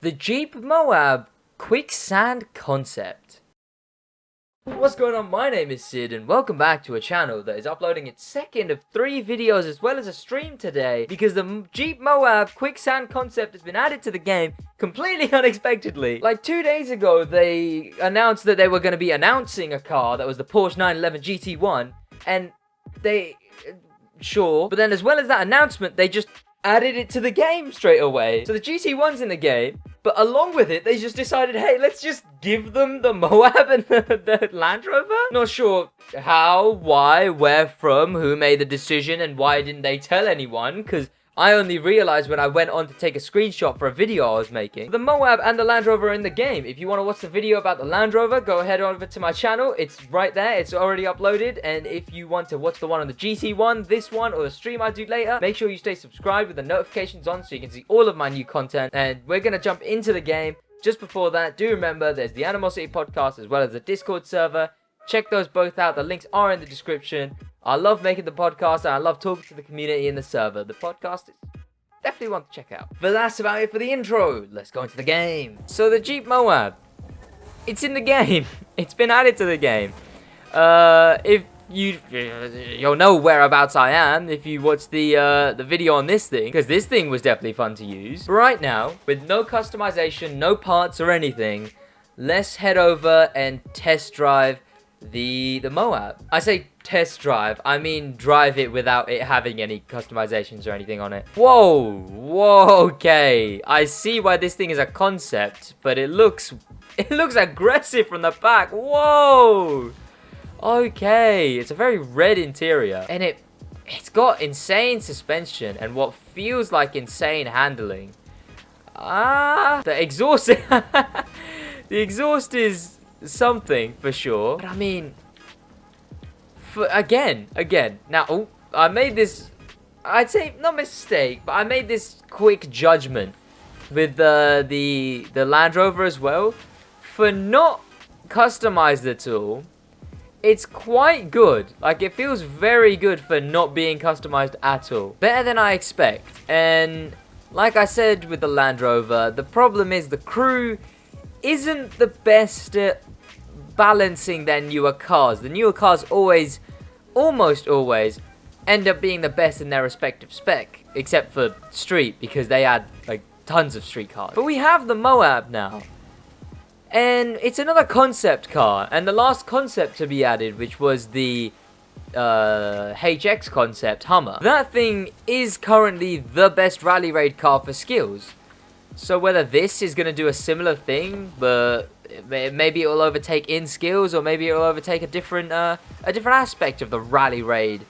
the Jeep Moab QuickSand Concept. What's going on? My name is Sid and welcome back to a channel that is uploading its second of 3 videos as well as a stream today because the Jeep Moab QuickSand Concept has been added to the game completely unexpectedly. Like 2 days ago they announced that they were going to be announcing a car that was the Porsche 911 GT1 and they... sure. But then as well as that announcement they just added it to the game straight away. So the GT1's in the game, but along with it, they just decided, hey, let's just give them the Moab and the Land Rover? Not sure how, why, where from, who made the decision, and why didn't they tell anyone, because I only realized when I went on to take a screenshot for a video I was making. The Moab and the Land Rover are in the game. If you want to watch the video about the Land Rover, go ahead over to my channel. It's right there. It's already uploaded. And if you want to watch the one on the GT1, this one, or the stream I do later, make sure you stay subscribed with the notifications on so you can see all of my new content. And we're going to jump into the game. Just before that, do remember there's the Animosity podcast as well as the Discord server. Check those both out. The links are in the description. I love making the podcast and I love talking to the community in the server. The podcast is definitely one to check out. But that's about it for the intro. Let's go into the game. So the Jeep Moab, it's in the game. It's been added to the game. If you'll know whereabouts I am if you watch the video on this thing, because this thing was definitely fun to use. But right now, with no customization, no parts or anything, let's head over and test drive the Moab. I say test drive, I mean drive it without it having any customizations or anything on it. Whoa, okay. I see why this thing is a concept, but it looks aggressive from the back. Whoa. Okay, it's a very red interior, and it's got insane suspension and what feels like insane handling. The exhaust, the exhaust is something for sure, but I mean, again now, I made this, I'd say not mistake, but I made this quick judgment with the Land Rover as well for not customized at all. It's quite good. Like, it feels very good for not being customized at all. Better than I expect. And like I said with the Land Rover, the problem is the crew isn't the best at balancing their newer cars. The newer cars always, almost always, end up being the best in their respective spec. Except for street, because they add, like, tons of street cars. But we have the Moab now. And it's another concept car. And the last concept to be added, which was the HX concept Hummer. That thing is currently the best rally raid car for skills. So whether this is going to do a similar thing, but maybe it will overtake in skills, or maybe it will overtake a different aspect of the rally raid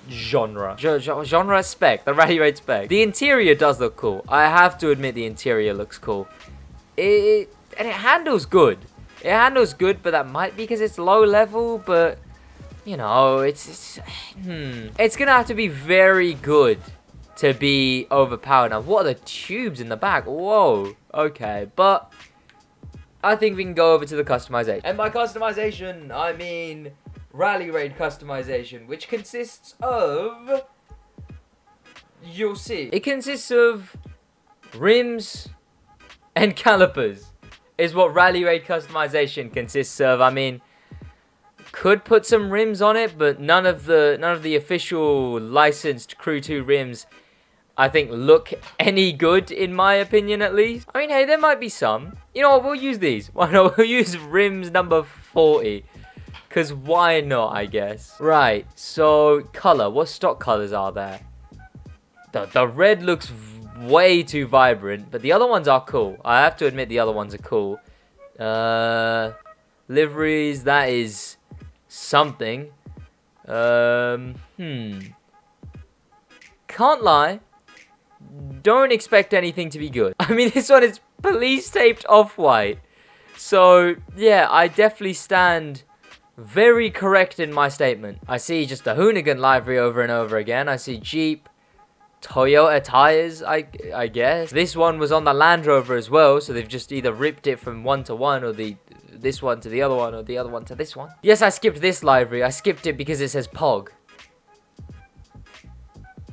genre. Genre spec, the rally raid spec. The interior does look cool. I have to admit the interior looks cool. And it handles good. It handles good, but that might be because it's low level, but you know, it's gonna have to be very good to be overpowered. Now, what are the tubes in the back? Whoa, okay, but I think we can go over to the customization. And by customization, I mean rally raid customization, which consists of, you'll see, it consists of rims and calipers. Is what rally raid customization consists of. I mean, could put some rims on it, but none of the official licensed Crew 2 rims, I think, look any good in my opinion at least. I mean, hey, there might be some. You know what? We'll use these. Why not? We'll use rims number 40, cause why not? I guess. Right. So color. What stock colors are there? The red looks way too vibrant, but the other ones are cool. I have to admit the other ones are cool. Liveries, that is something. Can't lie, don't expect anything to be good. I mean, this one is police taped off-white, so yeah, I definitely stand very correct in my statement. I see just a hoonigan livery over and over again. I see Jeep, Toyota tires, I guess. This one was on the Land Rover as well, so they've just either ripped it from one to one, or this one to the other one, or the other one to this one. Yes, I skipped this livery. I skipped it because it says POG.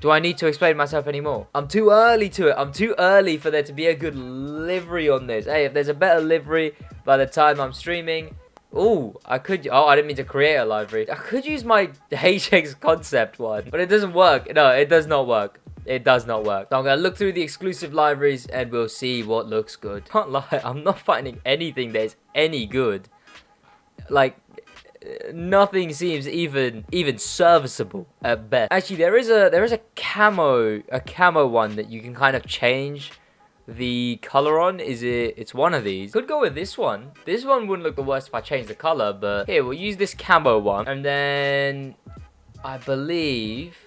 Do I need to explain myself anymore? I'm too early to it. I'm too early for there to be a good livery on this. Hey, if there's a better livery by the time I'm streaming... Oh, I could... Oh, I didn't mean to create a livery. I could use my HX Concept one. But it doesn't work. No, it does not work. It does not work. So I'm going to look through the exclusive liveries and we'll see what looks good. Can't lie. I'm not finding anything that's any good. Like... Nothing seems even serviceable at best. Actually, there is a camo one that you can kind of change the color on. It's one of these. Could go with this one. This one wouldn't look the worst if I changed the color, but here we'll use this camo one, and then I believe,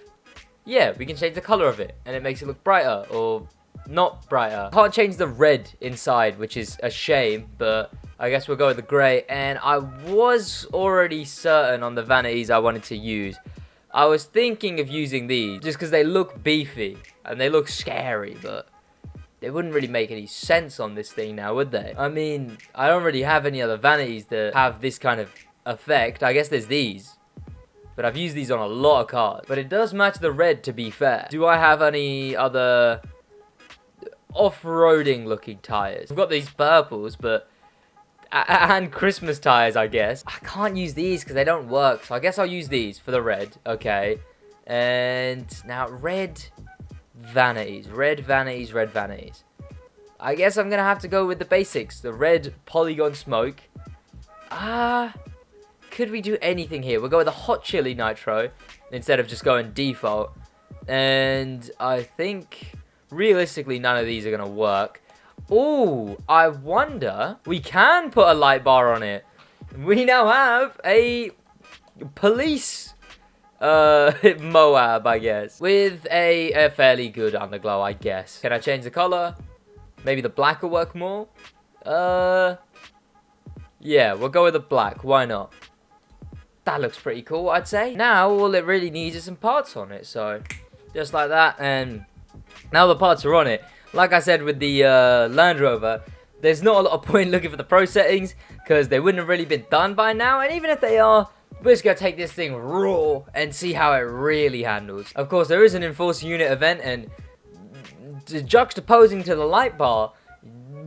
yeah, we can change the color of it, and it makes it look brighter or not brighter. Can't change the red inside, which is a shame, but I guess we'll go with the grey. And I was already certain on the vanities I wanted to use. I was thinking of using these just because they look beefy and they look scary, but they wouldn't really make any sense on this thing now, would they? I mean, I don't really have any other vanities that have this kind of effect. I guess there's these, but I've used these on a lot of cars. But it does match the red, to be fair. Do I have any other off-roading looking tires? I've got these purples, but... and Christmas tires, I guess. I can't use these because they don't work, so I guess I'll use these for the red. Okay. And now red vanities. Red vanities, red vanities. I guess I'm going to have to go with the basics. The red polygon smoke. Could we do anything here? We'll go with the hot chili nitro instead of just going default. And I think, realistically, none of these are going to work. Oh, I wonder, we can put a light bar on it. We now have a police Moab, I guess, with a fairly good underglow, I guess. Can I change the color? Maybe the black will work more? Yeah, we'll go with the black. Why not? That looks pretty cool, I'd say. Now, all it really needs is some parts on it. So, just like that, and now the parts are on it. Like I said with the Land Rover, there's not a lot of point looking for the pro settings because they wouldn't have really been done by now. And even if they are, we're just going to take this thing raw and see how it really handles. Of course, there is an Enforcer unit event, and juxtaposing to the light bar,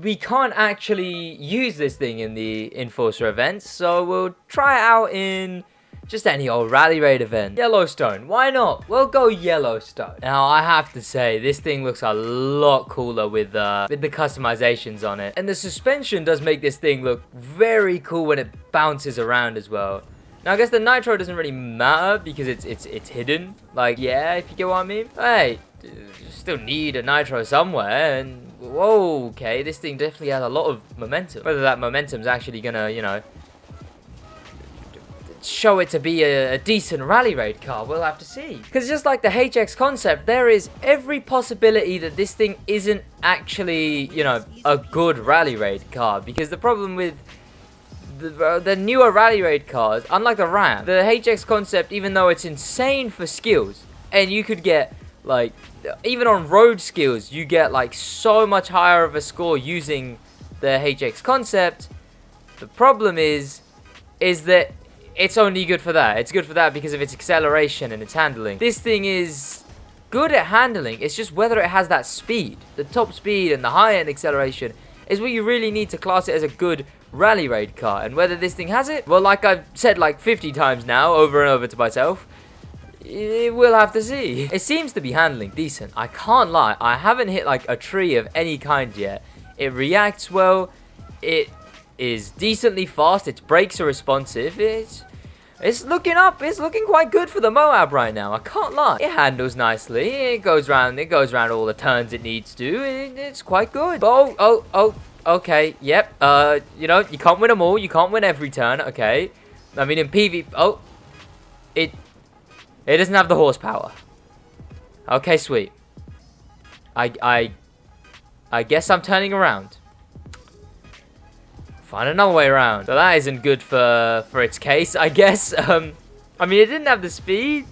we can't actually use this thing in the Enforcer events. So we'll try it out in... just any old rally raid event. Yellowstone, why not? We'll go Yellowstone. Now, I have to say, this thing looks a lot cooler with the customizations on it. And the suspension does make this thing look very cool when it bounces around as well. Now, I guess the nitro doesn't really matter because it's hidden. Like, yeah, if you get what I mean. Hey, you still need a nitro somewhere, and whoa, okay, this thing definitely has a lot of momentum. Whether that momentum's actually gonna, you know, show it to be a decent rally raid car, we'll have to see. Because just like the HX Concept, there is every possibility that this thing isn't actually, you know, a good rally raid car. Because the problem with the newer rally raid cars, unlike the Ram, the HX Concept, even though it's insane for skills, and you could get, like, even on road skills, you get, like, so much higher of a score using the HX Concept. The problem is that it's only good for that. It's good for that because of its acceleration and its handling. This thing is good at handling. It's just whether it has that speed. The top speed and the high-end acceleration is what you really need to class it as a good rally raid car. And whether this thing has it, well, like I've said like 50 times now, over and over to myself, we'll have to see. It seems to be handling decent. I can't lie. I haven't hit like a tree of any kind yet. It reacts well. It is decently fast. Its brakes are responsive. It's looking up. It's looking quite good for the Moab right now. I can't lie. It handles nicely. It goes around all the turns it needs to. It's quite good. Oh, okay. Yep. You know, you can't win them all. You can't win every turn. Okay. I mean, in PV, it doesn't have the horsepower. Okay, sweet. I guess I'm turning around. Find another way around. So that isn't good for its case, I guess. I mean, it didn't have the speed,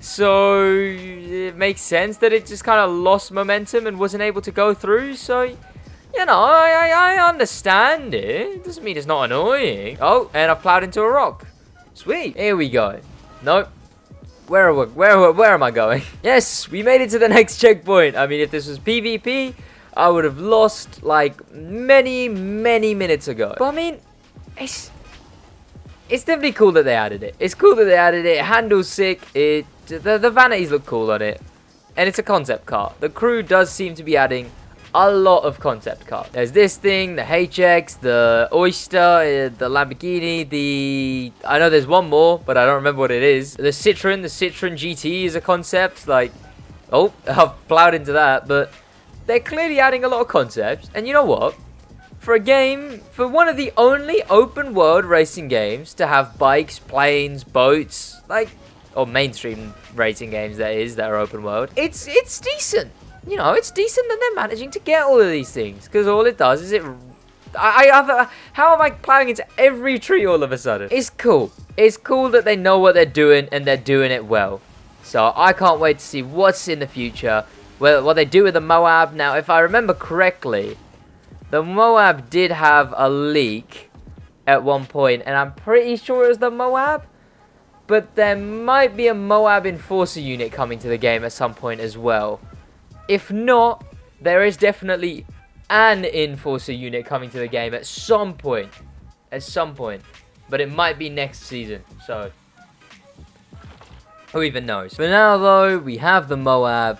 so it makes sense that it just kind of lost momentum and wasn't able to go through. So, you know, I understand it. It doesn't mean it's not annoying. Oh, and I've plowed into a rock. Sweet. Here we go. Nope. Where am I going? Yes, we made it to the next checkpoint. I mean, if this was PvP, I would have lost like many minutes ago. But I mean, it's definitely cool that they added it. It's cool that they added it. It handles sick. The vanities look cool on it, and it's a concept car. The crew does seem to be adding a lot of concept cars. There's this thing, the HX, the Oyster, the Lamborghini, I know there's one more, but I don't remember what it is. The Citroen GT is a concept. Like, oh, I've plowed into that, but they're clearly adding a lot of concepts. And you know what? For a game, for one of the only open world racing games to have bikes, planes, boats, like, or mainstream racing games that are open world, it's decent. You know, it's decent that they're managing to get all of these things, because all it does is how am I plowing into every tree all of a sudden? It's cool. It's cool that they know what they're doing and they're doing it well. So I can't wait to see what's in the future, what they do with the Moab. Now, if I remember correctly, the Moab did have a leak at one point, and I'm pretty sure it was the Moab. But there might be a Moab Enforcer unit coming to the game at some point as well. If not, there is definitely an Enforcer unit coming to the game at some point. But it might be next season, so who even knows. For now, though, we have the Moab.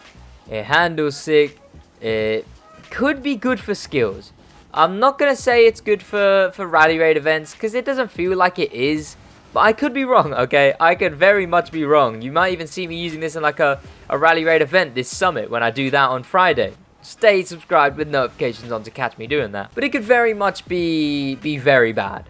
It handles sick. It could be good for skills. I'm not going to say it's good for rally raid events, because it doesn't feel like it is. But I could be wrong, okay? I could very much be wrong. You might even see me using this in like a rally raid event this summit when I do that on Friday. Stay subscribed with notifications on to catch me doing that. But it could very much be very bad.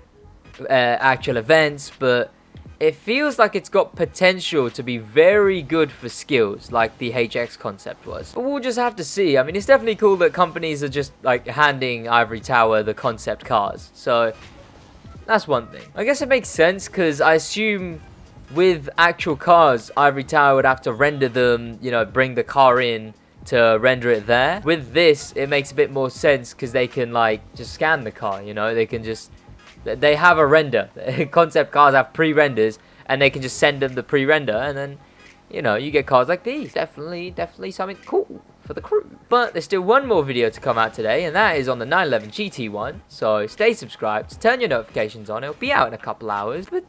Actual events, but it feels like it's got potential to be very good for skills, like the HX concept was. But we'll just have to see. I mean, it's definitely cool that companies are just like handing Ivory Tower the concept cars. So that's one thing. I guess it makes sense, because I assume with actual cars, Ivory Tower would have to render them, you know, bring the car in to render it there. With this, it makes a bit more sense, because they can, like, just scan the car, you know? They can just, they have a render. Concept cars have pre-renders, and they can just send them the pre-render, and then, you know, you get cars like these. Definitely something cool for the crew. But there's still one more video to come out today, and that is on the 911 GT one. So stay subscribed, turn your notifications on. It'll be out in a couple hours, but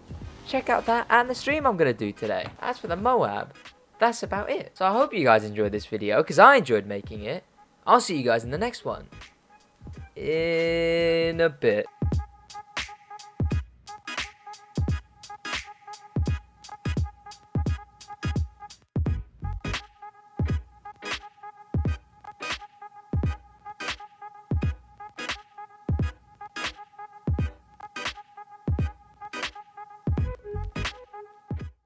check out that and the stream I'm gonna do today. As for the Moab, that's about it. So I hope you guys enjoyed this video, because I enjoyed making it. I'll see you guys in the next one in a bit.